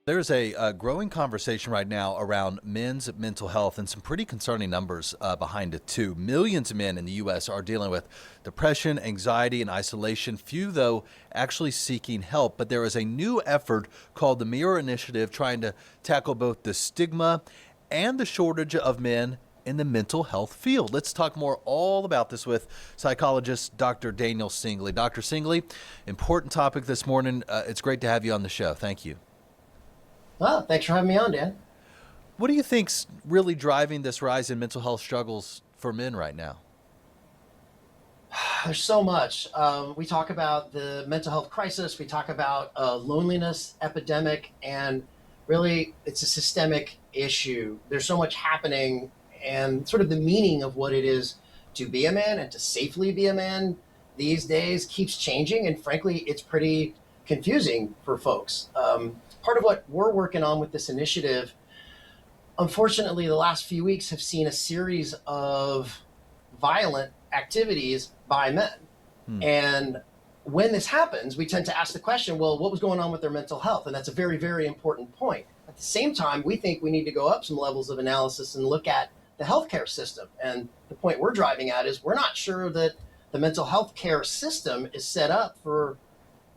There's a growing conversation right now around men's mental health and some pretty concerning numbers behind it, too. Millions of men in the U.S. are dealing with depression, anxiety, and isolation. Few, though, actually seeking help. But there is a new effort called the Mirror Initiative trying to tackle both the stigma and the shortage of men in the mental health field. Let's talk more all about this with psychologist Dr. Daniel Singley. Dr. Singley, important topic this morning. It's great to have you on the show. Thank you. Well, thanks for having me on, Dan. What do you think's really driving this rise in mental health struggles for men right now? There's so much. We talk about the mental health crisis, we talk about loneliness epidemic, and really it's a systemic issue. There's so much happening, and sort of the meaning of what it is to be a man and to safely be a man these days keeps changing, and frankly, it's pretty confusing for folks. Part of what we're working on with this initiative, unfortunately, the last few weeks have seen a series of violent activities by men. Hmm. And when this happens, we tend to ask the question, well, what was going on with their mental health? And that's a very, very important point. At the same time, we think we need to go up some levels of analysis and look at the healthcare system. And the point we're driving at is we're not sure that the mental health care system is set up for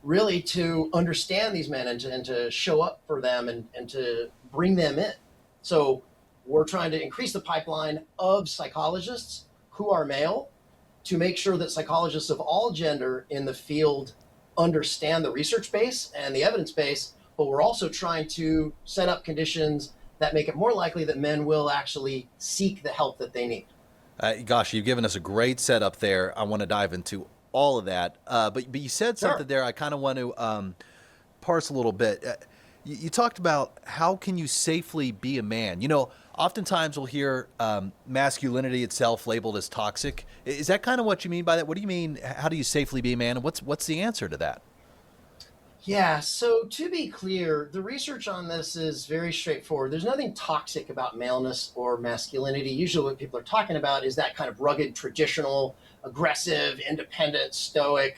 really to understand these men and to show up for them and to bring them in. So we're trying to increase the pipeline of psychologists who are male to make sure that psychologists of all gender in the field understand the research base and the evidence base, but we're also trying to set up conditions that make it more likely that men will actually seek the help that they need. Gosh, you've given us a great setup there. I want to dive into all of that. But you said something Sure. there I kind of want to parse a little bit. You talked about how can you safely be a man? Oftentimes we'll hear masculinity itself labeled as toxic. Is that kind of what you mean by that? What do you mean? How do you safely be a man? And what's the answer to that? Yeah, so to be clear, the research on this is very straightforward. There's nothing toxic about maleness or masculinity. Usually, what people are talking about is that kind of rugged, traditional, aggressive, independent, stoic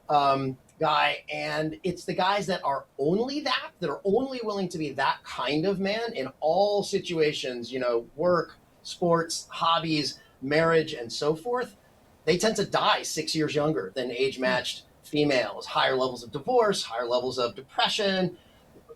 guy. And it's the guys that are only that are only willing to be that kind of man in all situations, work, sports, hobbies, marriage, and so forth. They tend to die 6 years younger than age matched females, higher levels of divorce, higher levels of depression.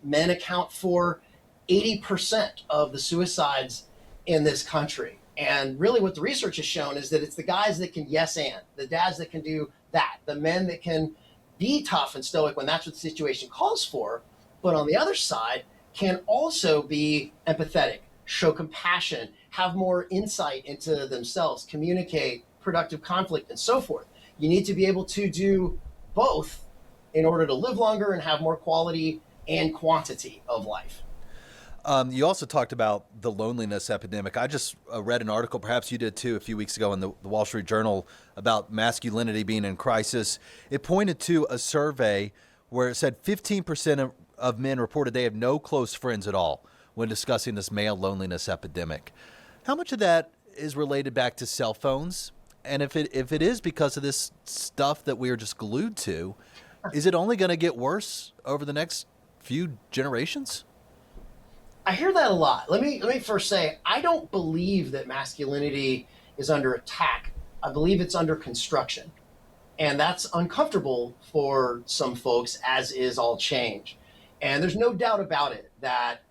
Men account for 80% of the suicides in this country. And really, what the research has shown is that it's the guys that can yes and, the dads that can do that, the men that can be tough and stoic when that's what the situation calls for, but on the other side, can also be empathetic, show compassion, have more insight into themselves, communicate, productive conflict, and so forth. You need to be able to do both in order to live longer and have more quality and quantity of life. You also talked about the loneliness epidemic. I just read an article, perhaps you did too, a few weeks ago in the Wall Street Journal about masculinity being in crisis. It pointed to a survey where it said 15% of men reported they have no close friends at all when discussing this male loneliness epidemic. How much of that is related back to cell phones? And if it is because of this stuff that we are just glued to, is it only going to get worse over the next few generations? I hear that a lot. Let me first say I don't believe that masculinity is under attack. I believe it's under construction. And that's uncomfortable for some folks, as is all change. And there's no doubt about it that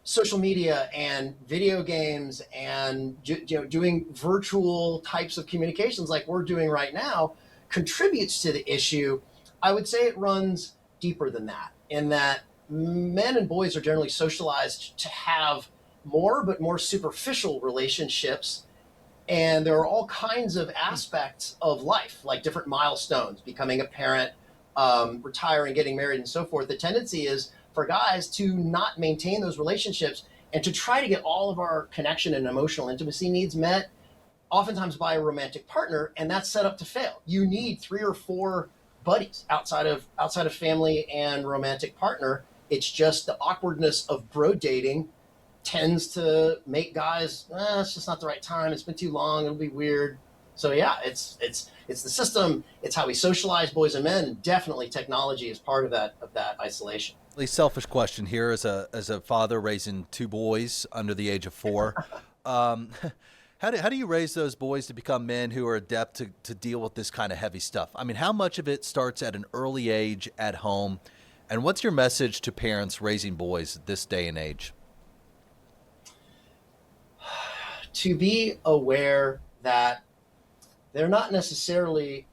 social media and video games and doing virtual types of communications like we're doing right now contributes to the issue. I would say it runs deeper than that, in that men and boys are generally socialized to have more but more superficial relationships, and there are all kinds of aspects of life, like different milestones, becoming a parent, retiring, getting married, and so forth. The tendency is for guys to not maintain those relationships and to try to get all of our connection and emotional intimacy needs met, oftentimes by a romantic partner, and that's set up to fail. You need 3 or 4 buddies outside of family and romantic partner. It's just the awkwardness of bro dating tends to make guys, it's just not the right time. It's been too long. It'll be weird. So yeah, it's the system. It's how we socialize, boys and men. And definitely, technology is part of that isolation. A selfish question here as a father raising two boys under the age of 4. Um, how do you raise those boys to become men who are adept to deal with this kind of heavy stuff? I mean, how much of it starts at an early age at home? And what's your message to parents raising boys this day and age? To be aware that they're not necessarily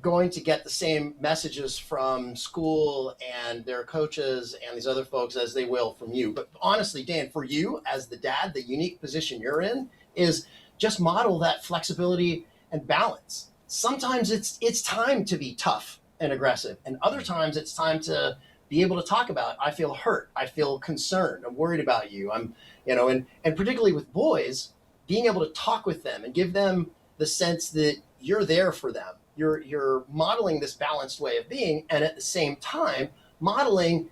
going to get the same messages from school and their coaches and these other folks as they will from you. But honestly, Dan, for you as the dad, the unique position you're in is just model that flexibility and balance. Sometimes it's time to be tough and aggressive, and other times it's time to be able to talk about, I feel hurt, I feel concerned, I'm worried about you. And particularly with boys, being able to talk with them and give them the sense that you're there for them. You're modeling this balanced way of being, and at the same time modeling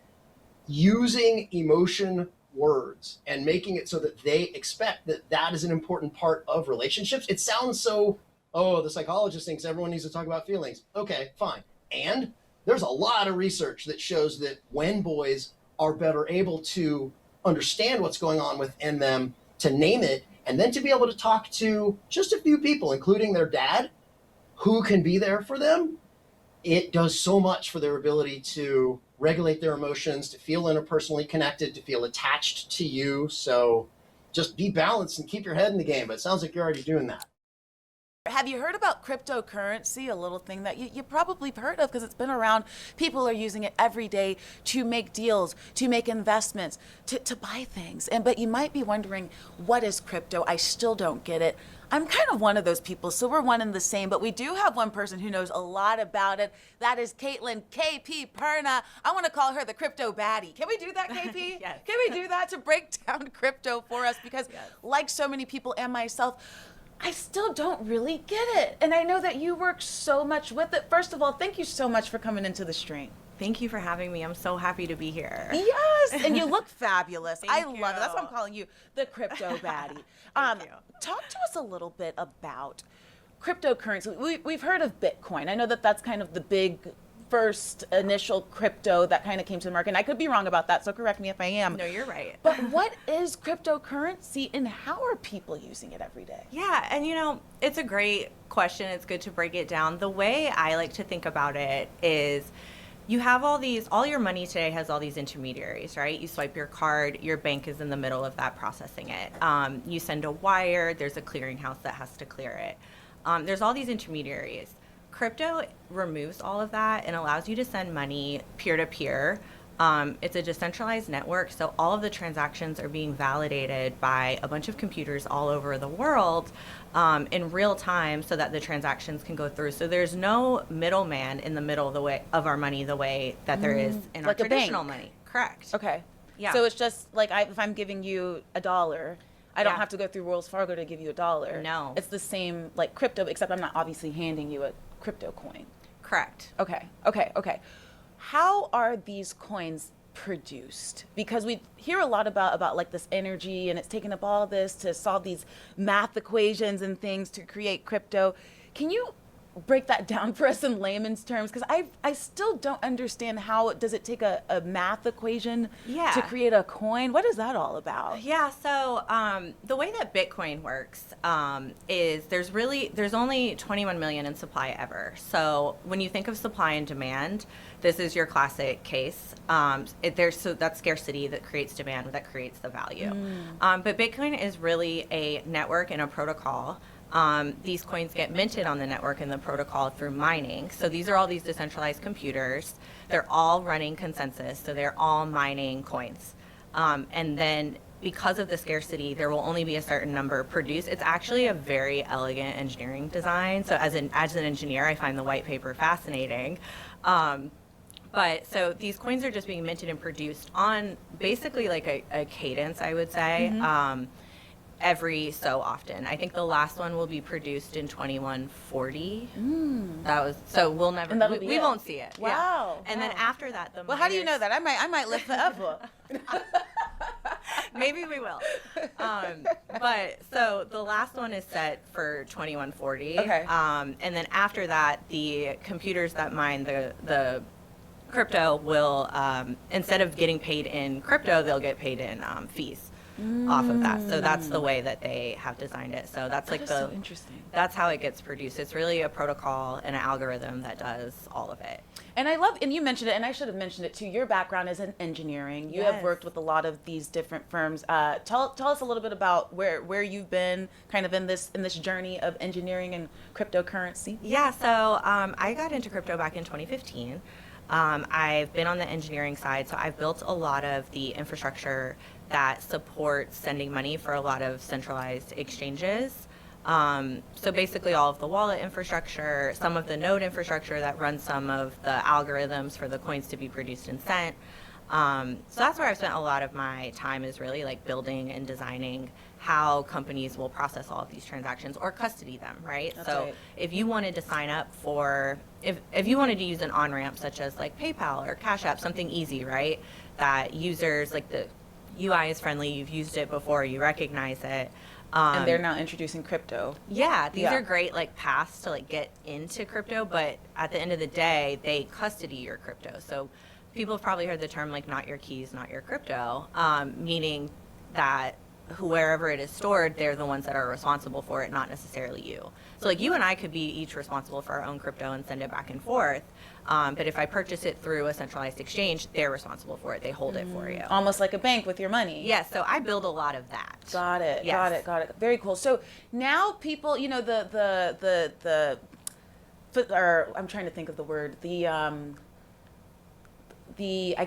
using emotion words and making it so that they expect that that is an important part of relationships. It sounds so, oh, the psychologist thinks everyone needs to talk about feelings. Okay, fine. And there's a lot of research that shows that when boys are better able to understand what's going on within them, to name it, and then to be able to talk to just a few people, including their dad, who can be there for them, it does so much for their ability to regulate their emotions, to feel interpersonally connected, to feel attached to you. So just be balanced and keep your head in the game. But it sounds like you're already doing that. Have you heard about cryptocurrency? A little thing that you probably have heard of because it's been around. People are using it every day to make deals, to make investments, to buy things. But you might be wondering, what is crypto? I still don't get it. I'm kind of one of those people, so we're one and the same, but we do have one person who knows a lot about it. That is Caitlin KP Perna. I want to call her the crypto baddie. Can we do that, KP? Yes. Can we do that to break down crypto for us? Because Yes. like so many people and myself, I still don't really get it. And I know that you work so much with it. First of all, thank you so much for coming into the stream. Thank you for having me. I'm so happy to be here. Yes, and you look fabulous. I Thank love it. That's why I'm you. calling you the crypto baddie. Thank you. Talk to us a little bit about cryptocurrency. We've heard of Bitcoin. I know that that's kind of the big first initial crypto that kind of came to the market. And I could be wrong about that, so correct me if I am. No, you're right. But what is cryptocurrency and how are people using it every day? Yeah, and it's a great question. It's good to break it down. The way I like to think about it is you have all your money today has all these intermediaries, right? You swipe your card, your bank is in the middle of that processing it. You send a wire, there's a clearinghouse that has to clear it. There's all these intermediaries. Crypto removes all of that and allows you to send money peer-to-peer. It's a decentralized network, so all of the transactions are being validated by a bunch of computers all over the world in real time so that the transactions can go through. So there's no middleman in the middle of the way of our money the way that there is in our Like a traditional bank. money. Correct. Okay. Yeah. So it's just like if I'm giving you $1, I don't Yeah. have to go through Wells Fargo to give you $1. No. It's the same like crypto, except I'm not obviously handing you a crypto coin. Correct. Okay. How are these coins produced? Because we hear a lot about like this energy and it's taking up all this to solve these math equations and things to create crypto. Can you break that down for us in layman's terms? Because I still don't understand how does it take a math equation Yeah. to create a coin? What is that all about? Yeah, so the way that Bitcoin works is there's only 21 million in supply ever. So when you think of supply and demand, this is your classic case. So that's scarcity that creates demand, that creates the value. But Bitcoin is really a network and a protocol. These coins get minted on the network and the protocol through mining. So these are all these decentralized computers. They're all running consensus, so they're all mining coins. And then because of the scarcity, there will only be a certain number produced. It's actually a very elegant engineering design. So as an engineer, I find the white paper fascinating. But so these coins are just being minted and produced on basically like a cadence, I would say. Every so often. I think the last one will be produced in 2140. That was so we'll never And that'll be we it. won't see it. Yeah. Wow. And then Wow. after that the Well, how do you know miners- that? I might live forever. Maybe we will. But so the last one is set for 2140. Okay. And then after that the computers that mine the crypto will, instead of getting paid in crypto, they'll get paid in fees off of that. So that's the way that they have designed it. So that's like so interesting. That's how it gets produced. It's really a protocol and an algorithm that does all of it. And I love, and you mentioned it, and I should have mentioned it too. Your background is in engineering. You have Yes. worked with a lot of these different firms. Tell us a little bit about where you've been, kind of in this journey of engineering and cryptocurrency. Yeah, so I got into crypto back in 2015. I've been on the engineering side, so I've built a lot of the infrastructure that supports sending money for a lot of centralized exchanges. So basically all of the wallet infrastructure, some of the node infrastructure that runs some of the algorithms for the coins to be produced and sent. So that's where I've spent a lot of my time, is really like building and designing how companies will process all of these transactions or custody them, right? That's So right. if you wanted to sign up for, if you wanted to use an on-ramp such as like PayPal or Cash App, something easy, right? That users, like the UI is friendly, you've used it before, you recognize it. And they're now introducing crypto. Yeah, these Yeah. are great like paths to like get into crypto, but at the end of the day, they custody your crypto. So people have probably heard the term like not your keys, not your crypto, meaning that wherever it is stored, they're the ones that are responsible for it, not necessarily you. So like you and I could be each responsible for our own crypto and send it back and forth. But if I purchase it through a centralized exchange, they're responsible for it. They hold it for you. Almost like a bank with your money. Yes, so I build a lot of that. Got it. Yes. Got it. Very cool. So now people, you know, or I'm trying to think of the word, I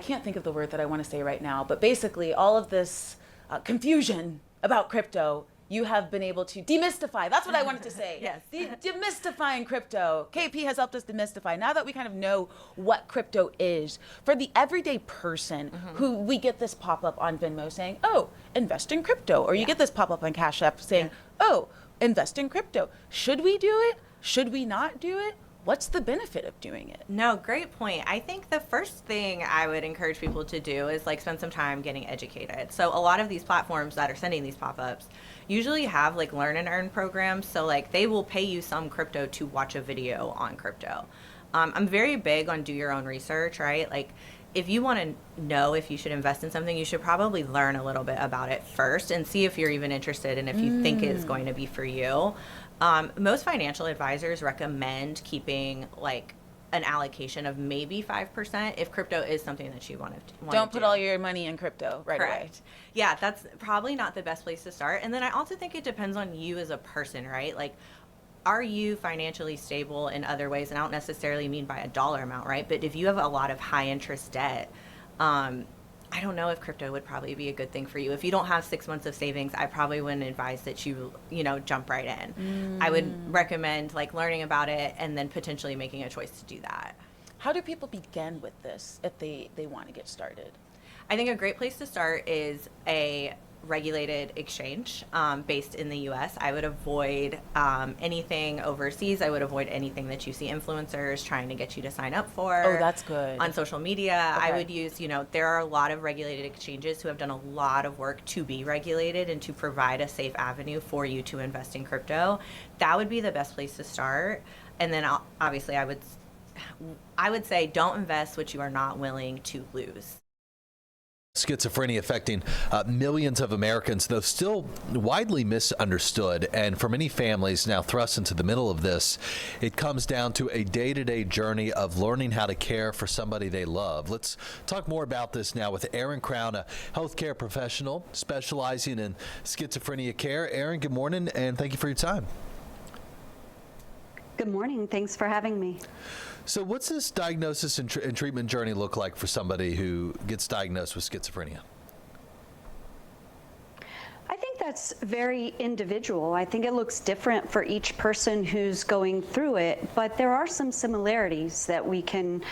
can't think of the word that I want to say right now, but basically all of this confusion about crypto, you have been able to demystify. That's what I wanted to say. Yes. Demystifying crypto. KP has helped us demystify. Now that we kind of know what crypto is, for the everyday person who we get this pop-up on Venmo saying, oh, invest in crypto. Or you get this pop-up on Cash App saying, oh, invest in crypto. Should we do it? Should we not do it? What's the benefit of doing it? No, great point. I think the first thing I would encourage people to do is like spend some time getting educated. So a lot of these platforms that are sending these pop-ups usually have like learn and earn programs. So like they will pay you some crypto to watch a video on crypto. I'm very big on do your own research, right? Like if you want to know if you should invest in something, you should probably learn a little bit about it first and see if you're even interested and if you think it's going to be for you. Most financial advisors recommend keeping like an allocation of maybe 5% if crypto is something that you want to Don't put all your money in crypto right away. Correct. Yeah, that's probably not the best place to start. And then I also think it depends on you as a person, right? Like, are you financially stable in other ways? And I don't necessarily mean by a dollar amount, right? But if you have a lot of high interest debt, I don't know if crypto would probably be a good thing for you. If you don't have 6 months of savings, I probably wouldn't advise that you jump right in. I would recommend like learning about it and then potentially making a choice to do that. How do people begin with this if they want to get started? I think a great place to start is a regulated exchange based in the U.S. I would avoid anything overseas. I would avoid anything that you see influencers trying to get you to sign up for. Oh, that's good. On social media, Okay. I would use, there are a lot of regulated exchanges who have done a lot of work to be regulated and to provide a safe avenue for you to invest in crypto. That would be the best place to start. And then obviously I would say don't invest what you are not willing to lose. Schizophrenia affecting millions of Americans, though still widely misunderstood. And for many families now thrust into the middle of this, it comes down to a day-to-day journey of learning how to care for somebody they love. Let's talk more about this now with Erin Crown, a healthcare professional specializing in schizophrenia care. Erin, good morning, and thank you for your time. Good morning. Thanks for having me. So what's this diagnosis and treatment journey look like for somebody who gets diagnosed with schizophrenia? I think that's very individual. I think it looks different for each person who's going through it, but there are some similarities that we can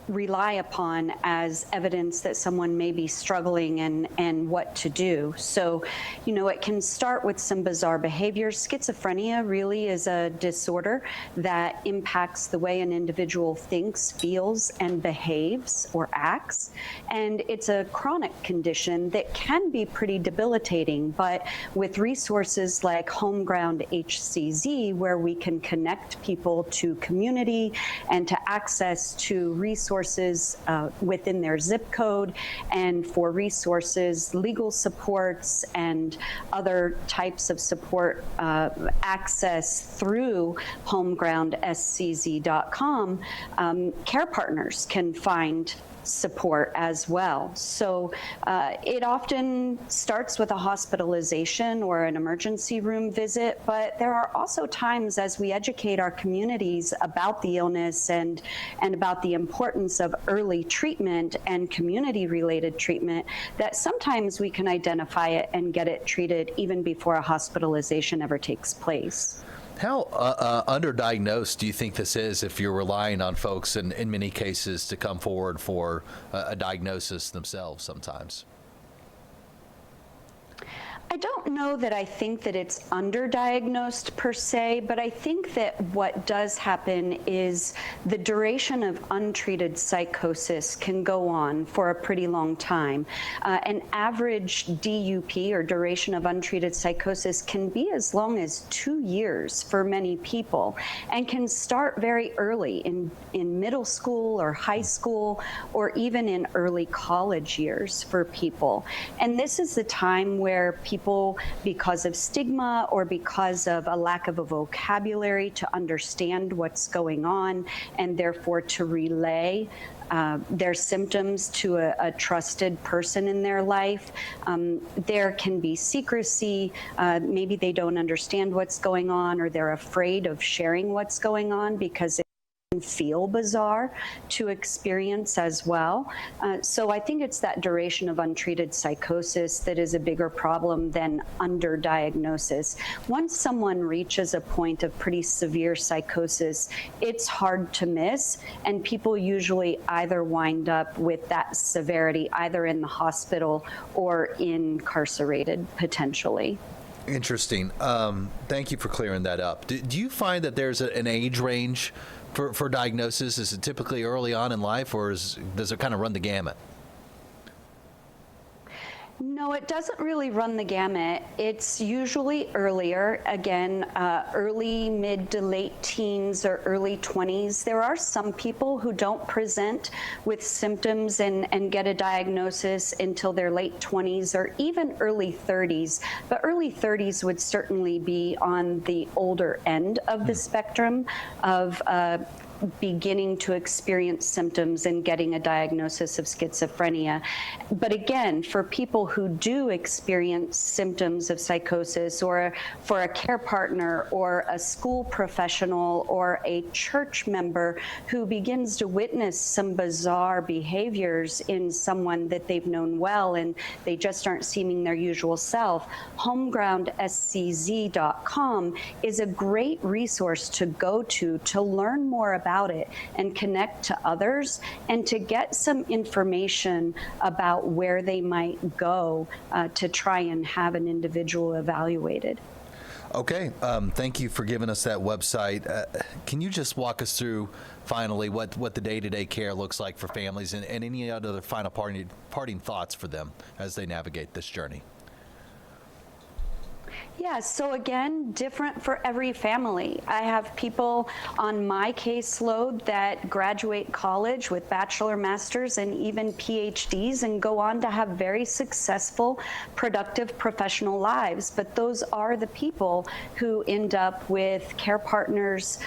rely upon as evidence that someone may be struggling and what to do. So, it can start with some bizarre behaviors. Schizophrenia really is a disorder that impacts the way an individual thinks, feels, and behaves or acts. And it's a chronic condition that can be pretty debilitating, but with resources like Homeground HCZ, where we can connect people to community and to access to resources within their zip code, and for resources, legal supports, and other types of support access through homegroundscz.com, care partners can find support as well. So it often starts with a hospitalization or an emergency room visit, but there are also times as we educate our communities about the illness and about the importance of early treatment and community-related treatment, that sometimes we can identify it and get it treated even before a hospitalization ever takes place. How underdiagnosed do you think this is if you're relying on folks in many cases to come forward for a diagnosis themselves sometimes? I don't know that I think that it's underdiagnosed per se, but I think that what does happen is the duration of untreated psychosis can go on for a pretty long time. An average DUP, or duration of untreated psychosis, can be as long as 2 years for many people, and can start very early in middle school or high school, or even in early college years for people. And this is the time where people, because of stigma or because of a lack of a vocabulary to understand what's going on, and therefore to relay their symptoms to a trusted person in their life. There can be secrecy. Maybe they don't understand what's going on, or they're afraid of sharing what's going on because feel bizarre to experience as well. So I think it's that duration of untreated psychosis that is a bigger problem than underdiagnosis. Once someone reaches a point of pretty severe psychosis, it's hard to miss, and people usually either wind up with that severity either in the hospital or incarcerated potentially. Interesting. Thank you for clearing that up. Do you find that there's an age range for diagnosis? Is it typically early on in life, or does it kind of run the gamut? No, it doesn't really run the gamut. It's usually earlier, again, early, mid to late teens or early 20s. There are some people who don't present with symptoms and get a diagnosis until their late 20s or even early 30s. But early 30s would certainly be on the older end of the spectrum of beginning to experience symptoms and getting a diagnosis of schizophrenia. But again, for people who do experience symptoms of psychosis, or for a care partner or a school professional or a church member who begins to witness some bizarre behaviors in someone that they've known well and they just aren't seeming their usual self, homegroundscz.com is a great resource to go to learn more about it and connect to others, and to get some information about where they might go to try and have an individual evaluated. Okay, thank you for giving us that website. Can you just walk us through finally what the day-to-day care looks like for families, and any other final parting thoughts for them as they navigate this journey? Yeah, so again, different for every family. I have people on my caseload that graduate college with bachelor, masters, and even PhDs and go on to have very successful, productive professional lives. But those are the people who end up with care partners,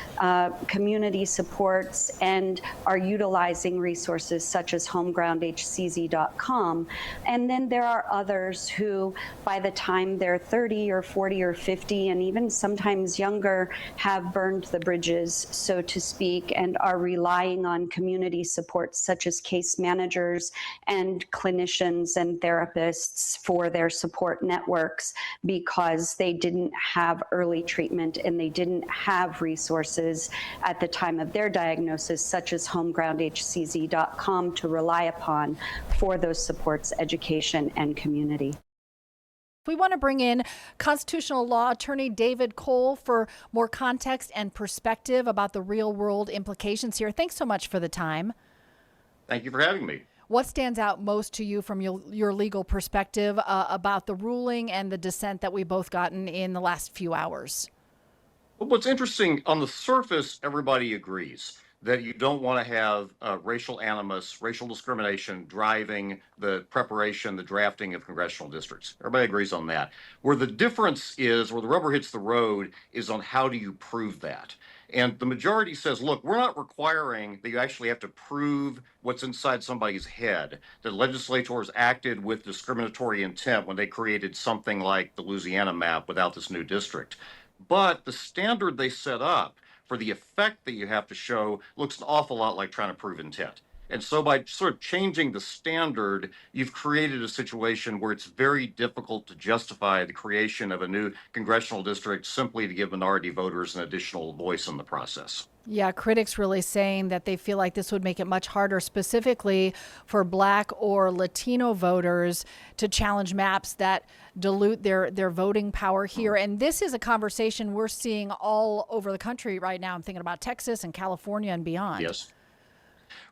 community supports, and are utilizing resources such as homegroundhcz.com. And then there are others who, by the time they're 30 or 40, 40 or 50, and even sometimes younger, have burned the bridges, so to speak, and are relying on community support such as case managers and clinicians and therapists for their support networks because they didn't have early treatment and they didn't have resources at the time of their diagnosis, such as homegroundhcz.com, to rely upon for those supports, education, and community. We want to bring in constitutional law attorney David Cole for more context and perspective about the real world implications here. Thanks so much for the time. Thank you for having me. What stands out most to you from your legal perspective about the ruling and the dissent that we both gotten in the last few hours? Well, what's interesting, on the surface, everybody agrees that you don't want to have racial animus, racial discrimination driving the preparation, the drafting of congressional districts. Everybody agrees on that. Where the difference is, where the rubber hits the road, is on how do you prove that. And the majority says, look, we're not requiring that you actually have to prove what's inside somebody's head, that legislators acted with discriminatory intent when they created something like the Louisiana map without this new district. But the standard they set up for the effect that you have to show looks an awful lot like trying to prove intent. And so by sort of changing the standard, you've created a situation where it's very difficult to justify the creation of a new congressional district simply to give minority voters an additional voice in the process. Yeah, critics really saying that they feel like this would make it much harder, specifically for Black or Latino voters, to challenge maps that dilute their voting power here. And this is a conversation we're seeing all over the country right now. I'm thinking about Texas and California and beyond. Yes.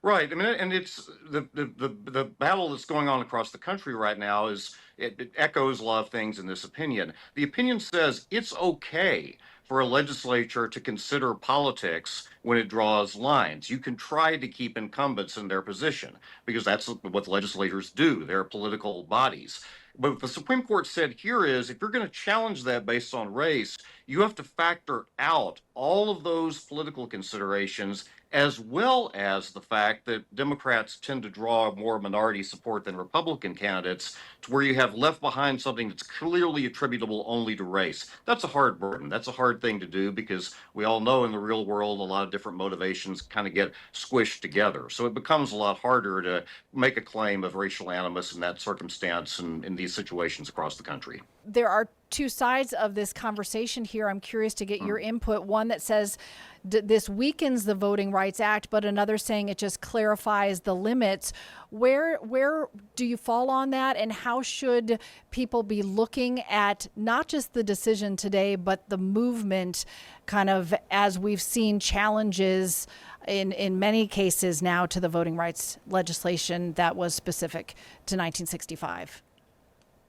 Right. I mean, and it's the battle that's going on across the country right now is it echoes a lot of things in this opinion. The opinion says it's okay for a legislature to consider politics when it draws lines. You can try to keep incumbents in their position because that's what legislators do. They're political bodies. But what the Supreme Court said here is if you're going to challenge that based on race, you have to factor out all of those political considerations, as well as the fact that Democrats tend to draw more minority support than Republican candidates, to where you have left behind something that's clearly attributable only to race. That's a hard burden. That's a hard thing to do because we all know in the real world a lot of different motivations kind of get squished together. So it becomes a lot harder to make a claim of racial animus in that circumstance and in these situations across the country. There are two sides of this conversation here. I'm curious to get your input. One that says this weakens the Voting Rights Act, but another saying it just clarifies the limits. Where do you fall on that, and how should people be looking at not just the decision today, but the movement, kind of as we've seen challenges in many cases now to the voting rights legislation that was specific to 1965?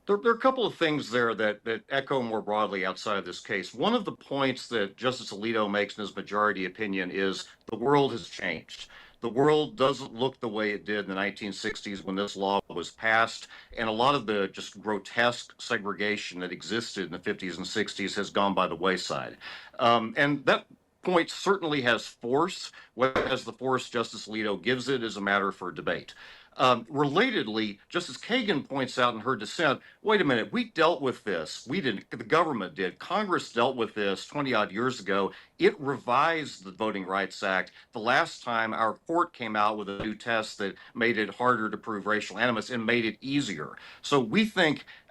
There are a couple of things there that echo more broadly outside of this case. One of the points that Justice Alito makes in his majority opinion is the world has changed. The world doesn't look the way it did in the 1960s when this law was passed, and a lot of the just grotesque segregation that existed in the 50s and 60s has gone by the wayside. And that point certainly has force. Whether it has the force Justice Alito gives it is a matter for debate. Relatedly, Justice Kagan points out in her dissent, wait a minute, we dealt with this. We didn't, the government did. Congress dealt with this 20 odd years ago. It revised the Voting Rights Act the last time our court came out with a new test that made it harder to prove racial animus and made it easier. So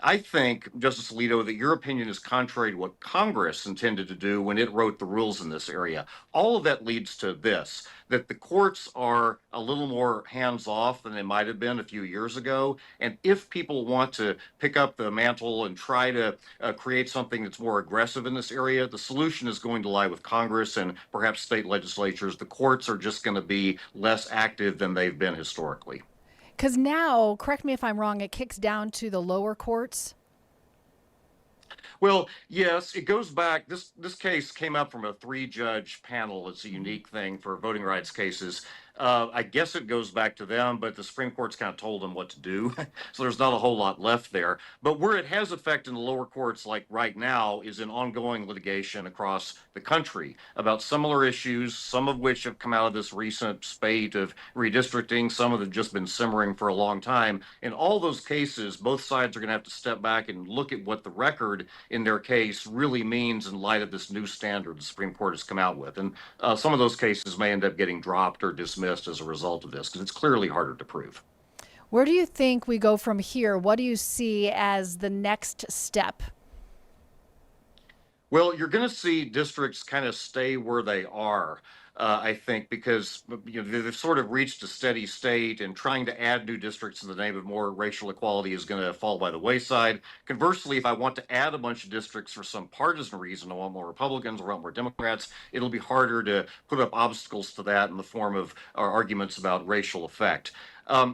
I think, Justice Alito, that your opinion is contrary to what Congress intended to do when it wrote the rules in this area. All of that leads to this, that the courts are a little more hands-off than they might have been a few years ago. And if people want to pick up the mantle and try to create something that's more aggressive in this area, the solution is going to lie with Congress and perhaps state legislatures. The courts are just going to be less active than they've been historically. Because now, correct me if I'm wrong, it kicks down to the lower courts. Well, yes, it goes back. This case came up from a 3-judge panel. It's a unique thing for voting rights cases. I guess it goes back to them, but the Supreme Court's kind of told them what to do. So there's not a whole lot left there. But where it has effect in the lower courts, like right now, is in ongoing litigation across the country about similar issues, some of which have come out of this recent spate of redistricting. Some of them have just been simmering for a long time. In all those cases, both sides are going to have to step back and look at what the record in their case really means in light of this new standard the Supreme Court has come out with. And some of those cases may end up getting dropped or dismissed as a result of this because it's clearly harder to prove. Where do you think we go from here? What do you see as the next step? Well, you're going to see districts kind of stay where they are, I think, because they've sort of reached a steady state, and trying to add new districts in the name of more racial equality is going to fall by the wayside. Conversely, if I want to add a bunch of districts for some partisan reason, I want more Republicans, I want more Democrats, it'll be harder to put up obstacles to that in the form of arguments about racial effect.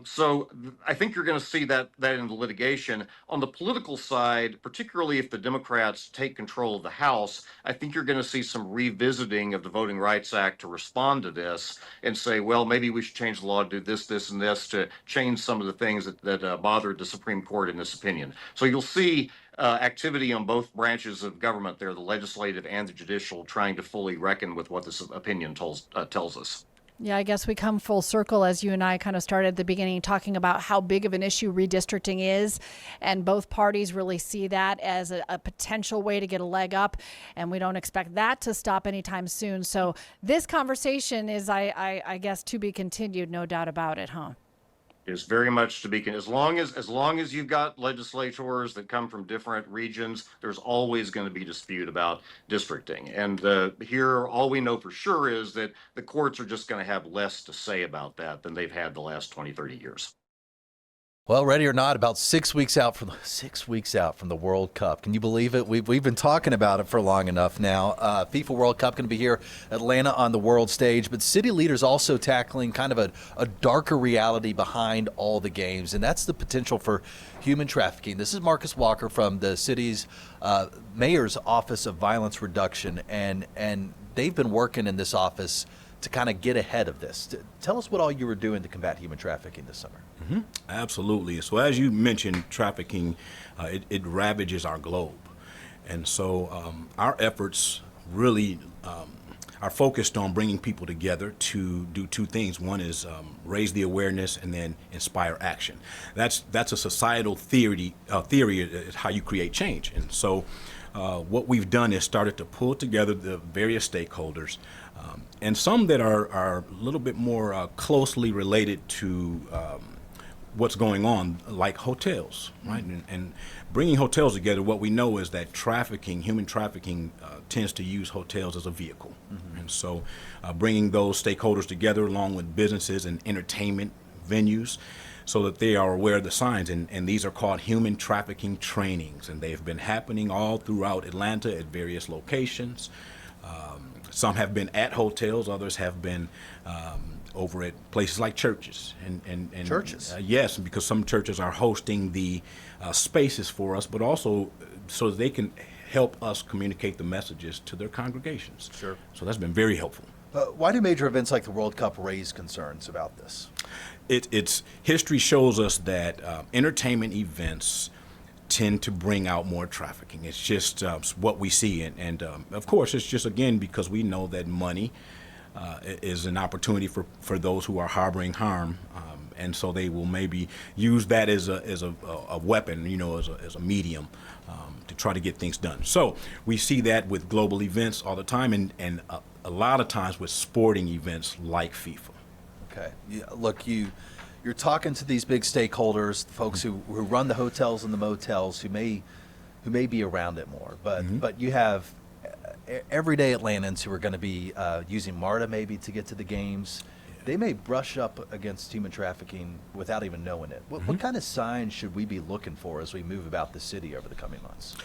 So I think you're going to see that in the litigation. On the political side, particularly if the Democrats take control of the House, I think you're going to see some revisiting of the Voting Rights Act to respond to this and say, well, maybe we should change the law to do this, this, and this to change some of the things that bothered the Supreme Court in this opinion. So you'll see activity on both branches of government there, the legislative and the judicial, trying to fully reckon with what this opinion tells us. Yeah, I guess we come full circle as you and I kind of started at the beginning talking about how big of an issue redistricting is. And both parties really see that as a potential way to get a leg up. And we don't expect that to stop anytime soon. So this conversation is, I guess, to be continued, no doubt about it, huh? Is very much to be as long as you've got legislators that come from different regions, there's always going to be dispute about districting. And here, all we know for sure is that the courts are just going to have less to say about that than they've had the last 20, 30 years. Well, ready or not, about 6 weeks out from the World Cup. Can you believe it? We've been talking about it for long enough now. FIFA World Cup going to be here, Atlanta on the world stage, but city leaders also tackling kind of a darker reality behind all the games, and that's the potential for human trafficking. This is Marcus Walker from the city's mayor's office of violence reduction, and they've been working in this office to kind of get ahead of this. Tell us what all you were doing to combat human trafficking this summer. Mm-hmm. Absolutely. So as you mentioned, trafficking, it ravages our globe. And so our efforts really are focused on bringing people together to do two things. One is raise the awareness and then inspire action. That's a societal theory is how you create change. And so what we've done is started to pull together the various stakeholders and some that are a little bit more closely related to what's going on, like hotels, right? And bringing hotels together, what we know is that human trafficking tends to use hotels as a vehicle. Mm-hmm. And so bringing those stakeholders together along with businesses and entertainment venues so that they are aware of the signs. And these are called human trafficking trainings. And they've been happening all throughout Atlanta at various locations. Some have been at hotels, others have been over at places like churches. And churches? Yes, because some churches are hosting the spaces for us, but also so that they can help us communicate the messages to their congregations. Sure. So that's been very helpful. Why do major events like the World Cup raise concerns about this? It's history shows us that entertainment events tend to bring out more trafficking. It's just what we see. And of course, it's just, again, because we know that money is an opportunity for those who are harboring harm. And so they will maybe use that as a weapon, as a medium to try to get things done. So we see that with global events all the time and a lot of times with sporting events like FIFA. Okay. Look, you're talking to these big stakeholders, folks who run the hotels and the motels, who may be around it more. But you have everyday Atlantans who are going to be using MARTA maybe to get to the games. They may brush up against human trafficking without even knowing it. What kind of signs should we be looking for as we move about the city over the coming months?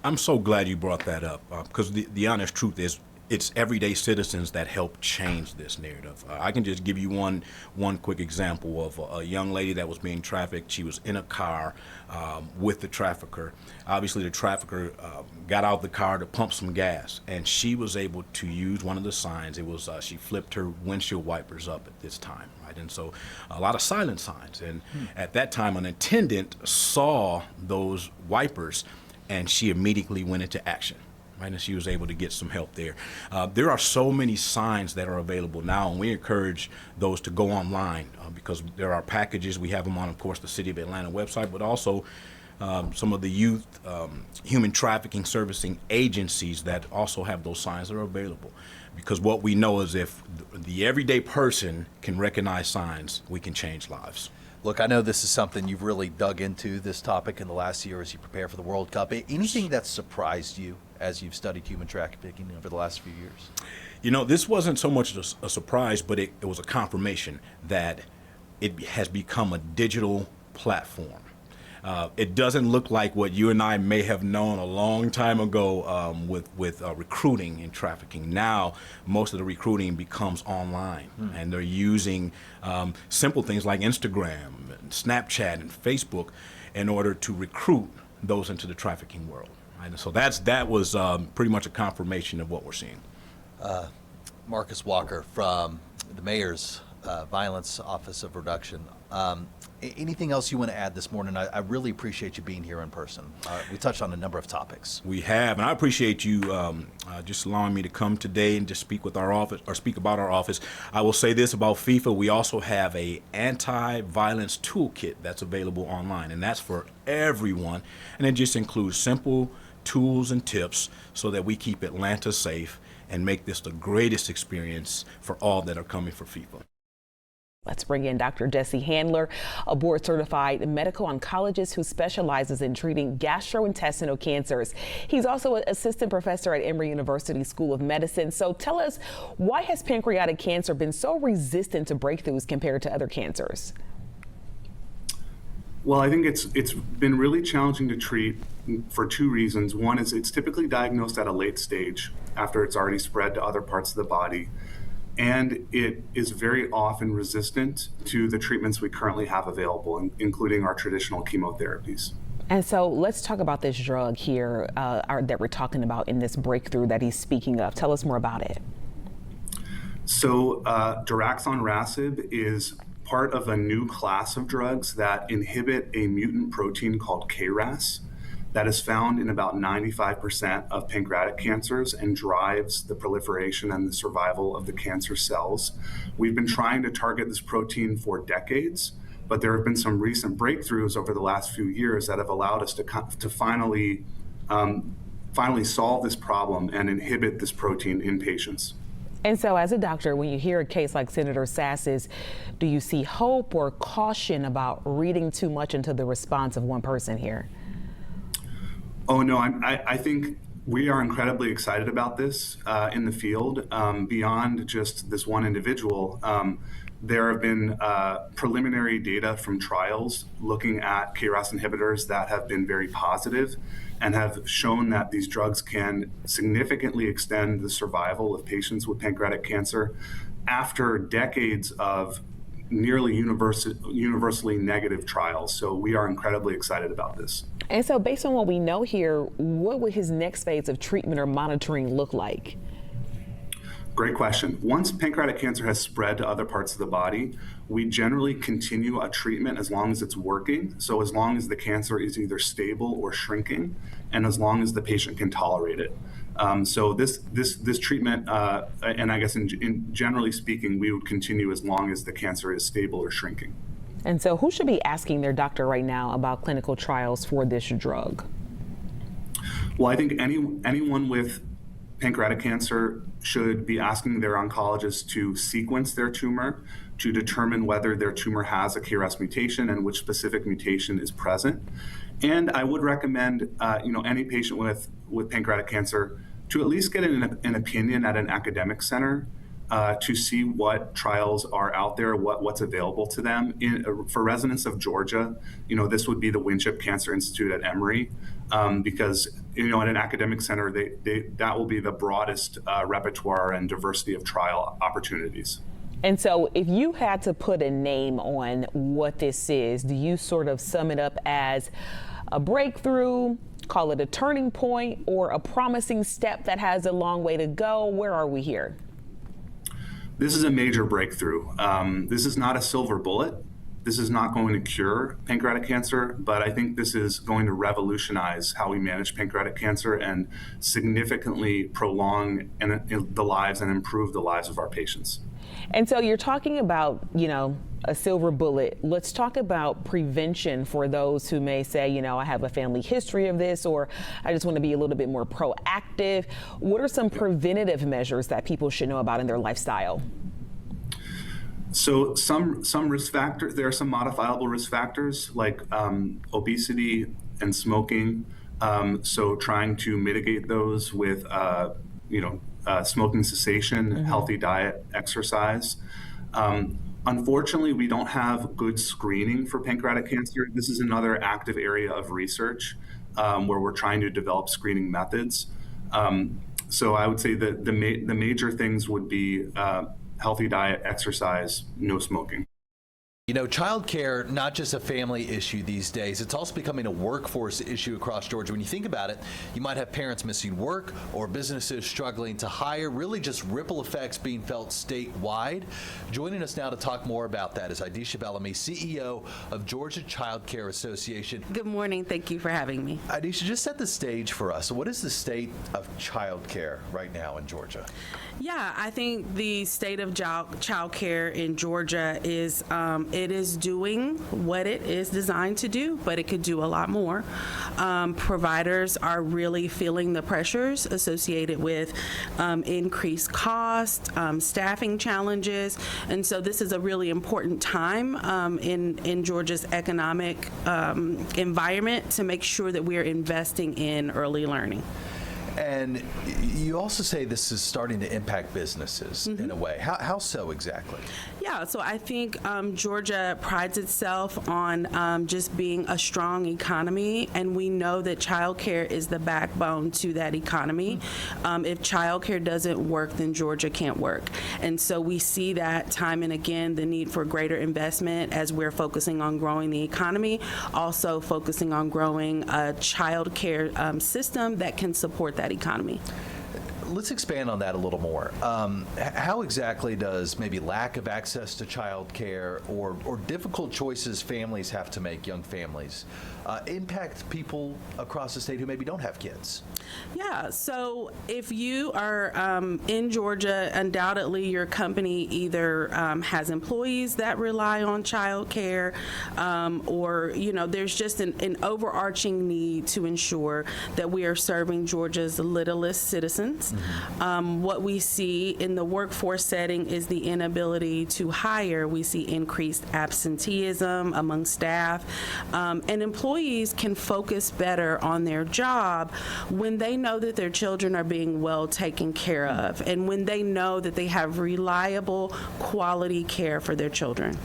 I'm so glad you brought that up because the honest truth is it's everyday citizens that help change this narrative. I can just give you one quick example of a young lady that was being trafficked. She was in a car with the trafficker. Obviously, the trafficker got out the car to pump some gas, and she was able to use one of the signs. It was she flipped her windshield wipers up at this time, right? And so a lot of silent signs. And at that time, an attendant saw those wipers, and she immediately went into action. Right, and she was able to get some help there. There are so many signs that are available now, and we encourage those to go online because there are packages. We have them on, of course, the City of Atlanta website, but also some of the youth human trafficking servicing agencies that also have those signs that are available. Because what we know is if the everyday person can recognize signs, we can change lives. Look, I know this is something you've really dug into, this topic, in the last year as you prepare for the World Cup. Anything that surprised you as you've studied human trafficking over the last few years? You know, this wasn't so much a surprise, but it was a confirmation that it has become a digital platform. It doesn't look like what you and I may have known a long time ago with recruiting and trafficking. Now, most of the recruiting becomes online, and they're using simple things like Instagram, and Snapchat, and Facebook in order to recruit those into the trafficking world. Right? And so that was pretty much a confirmation of what we're seeing. Marcus Walker from the Mayor's Violence Office of Reduction. Anything else you want to add this morning? I really appreciate you being here in person. We touched on a number of topics. We have, and I appreciate you just allowing me to come today and just speak with our office or speak about our office. I will say this about FIFA: we also have a anti-violence toolkit that's available online, and that's for everyone. And it just includes simple tools and tips so that we keep Atlanta safe and make this the greatest experience for all that are coming for FIFA. Let's bring in Dr. Jesse Handler, a board-certified medical oncologist who specializes in treating gastrointestinal cancers. He's also an assistant professor at Emory University School of Medicine. So tell us, why has pancreatic cancer been so resistant to breakthroughs compared to other cancers? Well, I think it's been really challenging to treat for two reasons. One is it's typically diagnosed at a late stage after it's already spread to other parts of the body. And it is very often resistant to the treatments we currently have available, including our traditional chemotherapies. And so let's talk about this drug here that we're talking about in this breakthrough that he's speaking of. Tell us more about it. So daraxonrasib is part of a new class of drugs that inhibit a mutant protein called KRAS that is found in about 95% of pancreatic cancers and drives the proliferation and the survival of the cancer cells. We've been trying to target this protein for decades, but there have been some recent breakthroughs over the last few years that have allowed us to finally solve this problem and inhibit this protein in patients. And so as a doctor, when you hear a case like Senator Sass's, do you see hope or caution about reading too much into the response of one person here? Oh, no, I think we are incredibly excited about this in the field. Beyond just this one individual, there have been preliminary data from trials looking at KRAS inhibitors that have been very positive and have shown that these drugs can significantly extend the survival of patients with pancreatic cancer after decades of nearly universally negative trials. So we are incredibly excited about this. And so based on what we know here, what would his next phase of treatment or monitoring look like? Great question. Once pancreatic cancer has spread to other parts of the body, we generally continue a treatment as long as it's working. So as long as the cancer is either stable or shrinking, and as long as the patient can tolerate it. So this treatment, and I guess in generally speaking, we would continue as long as the cancer is stable or shrinking. And so who should be asking their doctor right now about clinical trials for this drug? Well, I think anyone with pancreatic cancer should be asking their oncologist to sequence their tumor to determine whether their tumor has a KRAS mutation and which specific mutation is present. And I would recommend any patient with pancreatic cancer to at least get an opinion at an academic center to see what trials are out there, what's available to them. For residents of Georgia, this would be the Winship Cancer Institute at Emory, because at an academic center, that will be the broadest repertoire and diversity of trial opportunities. And so if you had to put a name on what this is, do you sort of sum it up as a breakthrough, call it a turning point, or a promising step that has a long way to go? Where are we here? This is a major breakthrough. This is not a silver bullet. This is not going to cure pancreatic cancer, but I think this is going to revolutionize how we manage pancreatic cancer and significantly prolong the lives and improve the lives of our patients. And so you're talking about, a silver bullet. Let's talk about prevention for those who may say, I have a family history of this, or I just want to be a little bit more proactive. What are some preventative measures that people should know about in their lifestyle? So some risk factors, there are some modifiable risk factors like obesity and smoking. So trying to mitigate those with, smoking cessation, healthy diet, exercise. Unfortunately, we don't have good screening for pancreatic cancer. This is another active area of research where we're trying to develop screening methods. So I would say that the major things would be healthy diet, exercise, no smoking. Childcare, not just a family issue these days, it's also becoming a workforce issue across Georgia. When you think about it, you might have parents missing work or businesses struggling to hire, really just ripple effects being felt statewide. Joining us now to talk more about that is Idisha Bellamy, CEO of Georgia Child Care Association. Good morning. Thank you for having me. Idisha, just set the stage for us. What is the state of child care right now in Georgia? Yeah, I think the state of child care in Georgia is it is doing what it is designed to do, but it could do a lot more. Providers are really feeling the pressures associated with increased cost, staffing challenges, and so this is a really important time in Georgia's economic environment to make sure that we are investing in early learning. And you also say this is starting to impact businesses in a way. How so exactly? Yeah, so I think Georgia prides itself on just being a strong economy, and we know that childcare is the backbone to that economy. If childcare doesn't work, then Georgia can't work. And so we see that time and again, the need for greater investment as we're focusing on growing the economy, also focusing on growing a childcare system that can support that economy. Let's expand on that a little more. How exactly does maybe lack of access to child care or difficult choices families have to make, young families, impact people across the state who maybe don't have kids? Yeah, so if you are in Georgia, undoubtedly your company either has employees that rely on child care or, there's just an overarching need to ensure that we are serving Georgia's littlest citizens. What we see in the workforce setting is the inability to hire. We see increased absenteeism among staff, and employees can focus better on their job when they know that their children are being well taken care of and when they know that they have reliable, quality care for their children.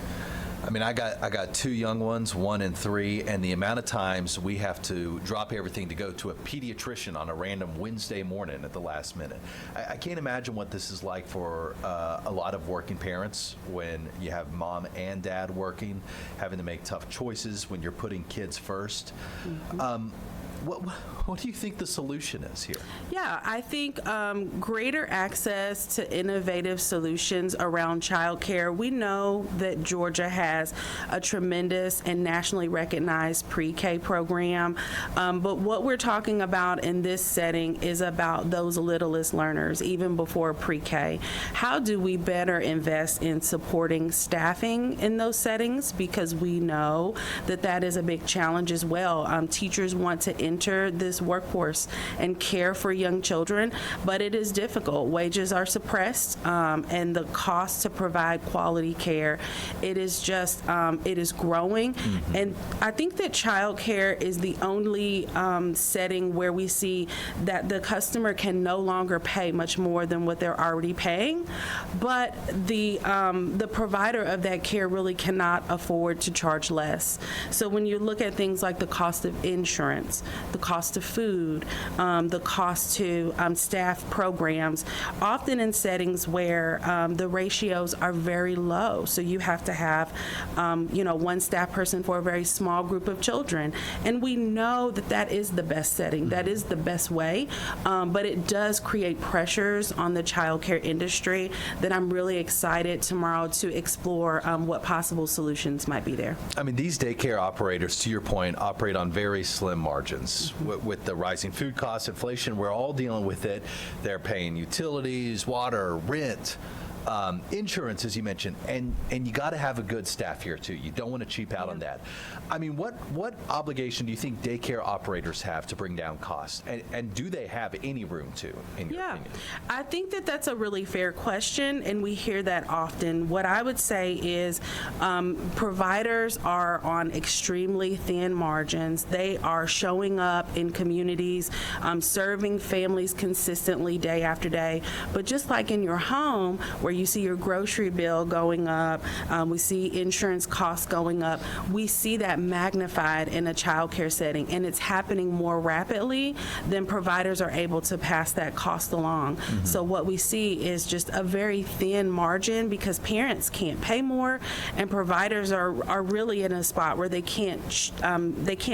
I mean, I got two young ones, 1 and 3, and the amount of times we have to drop everything to go to a pediatrician on a random Wednesday morning at the last minute. I can't imagine what this is like for a lot of working parents when you have mom and dad working, having to make tough choices when you're putting kids first. What do you think the solution is here? Yeah, I think greater access to innovative solutions around childcare. We know that Georgia has a tremendous and nationally recognized pre-K program, but what we're talking about in this setting is about those littlest learners, even before pre-K. How do we better invest in supporting staffing in those settings? Because we know that that is a big challenge as well. Teachers want to enter this workforce and care for young children, but it is difficult. Wages are suppressed, and the cost to provide quality care, it is just, it is growing. And I think that childcare is the only setting where we see that the customer can no longer pay much more than what they're already paying, but the provider of that care really cannot afford to charge less. So when you look at things like the cost of insurance, the cost of food, the cost to staff programs, often in settings where the ratios are very low. So you have to have, one staff person for a very small group of children. And we know that that is the best setting. That is the best way. But it does create pressures on the childcare industry that I'm really excited tomorrow to explore what possible solutions might be there. I mean, these daycare operators, to your point, operate on very slim margins. With the rising food costs, inflation, we're all dealing with it. They're paying utilities, water, rent, insurance, as you mentioned, and you got to have a good staff here too. You don't want to cheap out on that. I mean, what obligation do you think daycare operators have to bring down costs, and do they have any room to, in your opinion? I think that that's a really fair question, and we hear that often. What I would say is providers are on extremely thin margins. They are showing up in communities, serving families consistently day after day. But just like in your home, where you see your grocery bill going up, we see insurance costs going up, we see that magnified in a child care setting, and it's happening more rapidly than providers are able to pass that cost along. So what we see is just a very thin margin because parents can't pay more, and providers are really in a spot where they can't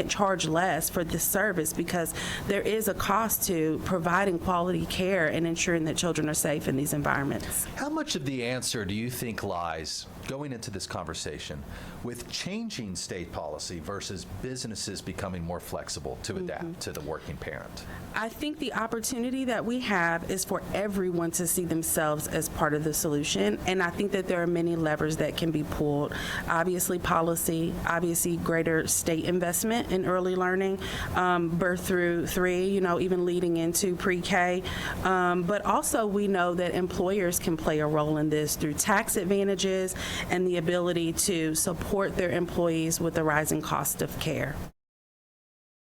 charge less for this service because there is a cost to providing quality care and ensuring that children are safe in these environments. How much of the answer do you think lies, going into this conversation, with changing state policy versus businesses becoming more flexible to adapt to the working parent? I think the opportunity that we have is for everyone to see themselves as part of the solution, and I think that there are many levers that can be pulled. Obviously policy, obviously greater state investment in early learning, birth through 3, even leading into pre-K, but also we know that employers can play a role in this through tax advantages and the ability to support their employees with the rising cost of care.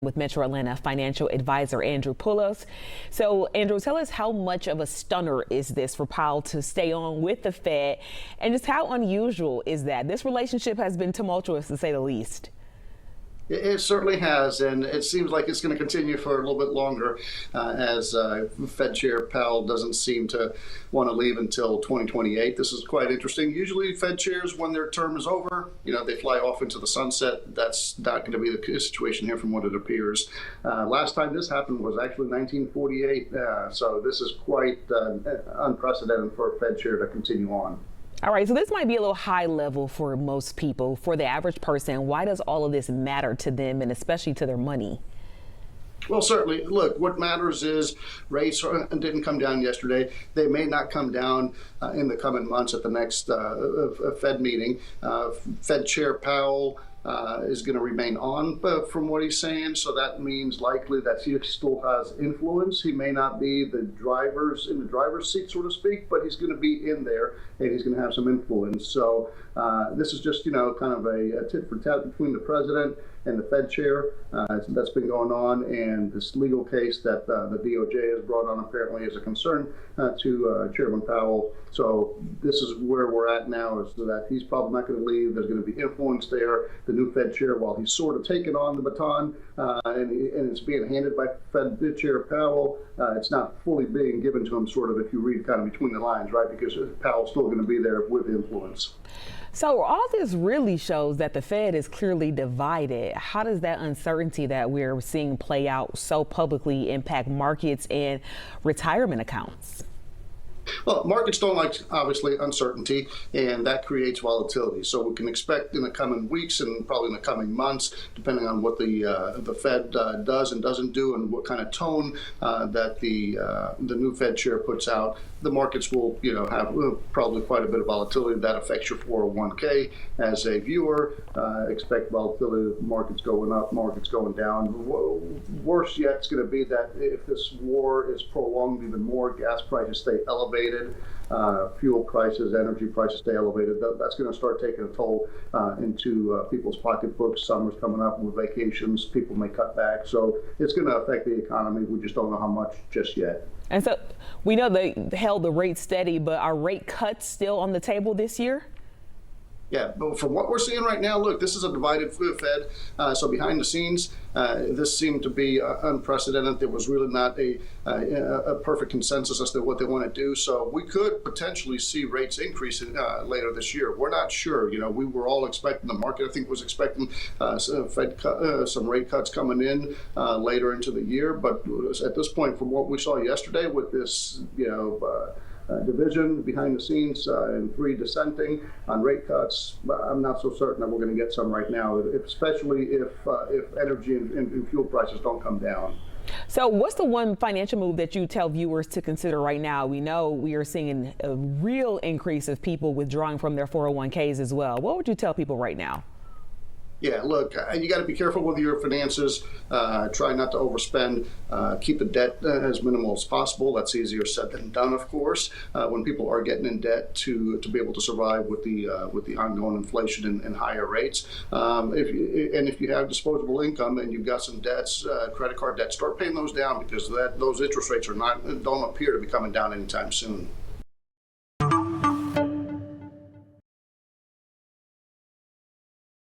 With Metro Atlanta financial advisor Andrew Poulos. So, Andrew, tell us how much of a stunner is this for Powell to stay on with the Fed, and just how unusual is that? This relationship has been tumultuous, to say the least. It certainly has, and it seems like it's going to continue for a little bit longer as Fed Chair Powell doesn't seem to want to leave until 2028. This is quite interesting. Usually Fed chairs, when their term is over, they fly off into the sunset. That's not going to be the situation here from what it appears. Last time this happened was actually 1948, so this is quite unprecedented for a Fed chair to continue on. All right, so this might be a little high level for most people. For the average person, why does all of this matter to them, and especially to their money? Well, certainly. Look, what matters is rates didn't come down yesterday. They may not come down in the coming months at the next Fed meeting. Fed Chair Powell is going to remain on from what he's saying, so that means likely that he still has influence. He may not be in the driver's seat, so to speak, but he's going to be in there and he's going to have some influence. So this is just kind of a tit for tat between the president and the Fed chair. That's been going on, and this legal case that the DOJ has brought on apparently is a concern to Chairman Powell. So this is where we're at now, is that he's probably not going to leave. There's going to be influence there. The new Fed chair, while he's sort of taken on the baton and it's being handed by Fed Chair Powell, it's not fully being given to him, sort of, if you read kind of between the lines, right? Because Powell's still going to be there with influence. So all this really shows that the Fed is clearly divided. How does that uncertainty that we're seeing play out so publicly impact markets and retirement accounts? Well, markets don't like, obviously, uncertainty, and that creates volatility. So we can expect in the coming weeks and probably in the coming months, depending on what the Fed does and doesn't do and what kind of tone that the new Fed chair puts out, the markets will, have probably quite a bit of volatility that affects your 401k. As a viewer, expect volatility, markets going up, markets going down. Worse yet, it's going to be that if this war is prolonged even more, gas prices stay elevated, fuel prices, energy prices stay elevated, that's going to start taking a toll into people's pocketbooks. Summer's coming up with vacations, people may cut back. So it's going to affect the economy. We just don't know how much just yet. And so we know they held the rate steady, but are rate cuts still on the table this year? Yeah, but from what we're seeing right now, look, this is a divided Fed. So behind the scenes, this seemed to be unprecedented. There was really not a perfect consensus as to what they want to do. So we could potentially see rates increasing later this year. We're not sure. We were all expecting, the market, I think, was expecting some rate cuts coming in later into the year. But at this point, from what we saw yesterday with this, division behind the scenes and three dissenting on rate cuts, I'm not so certain that we're going to get some right now, especially if energy and fuel prices don't come down. So what's the one financial move that you tell viewers to consider right now? We know we are seeing a real increase of people withdrawing from their 401ks as well. What would you tell people right now? Yeah, look, you got to be careful with your finances. Try not to overspend. Keep the debt as minimal as possible. That's easier said than done, of course. When people are getting in debt to be able to survive with the ongoing inflation and higher rates. If you have disposable income and you've got some debts, credit card debts, start paying those down because those interest rates don't appear to be coming down anytime soon.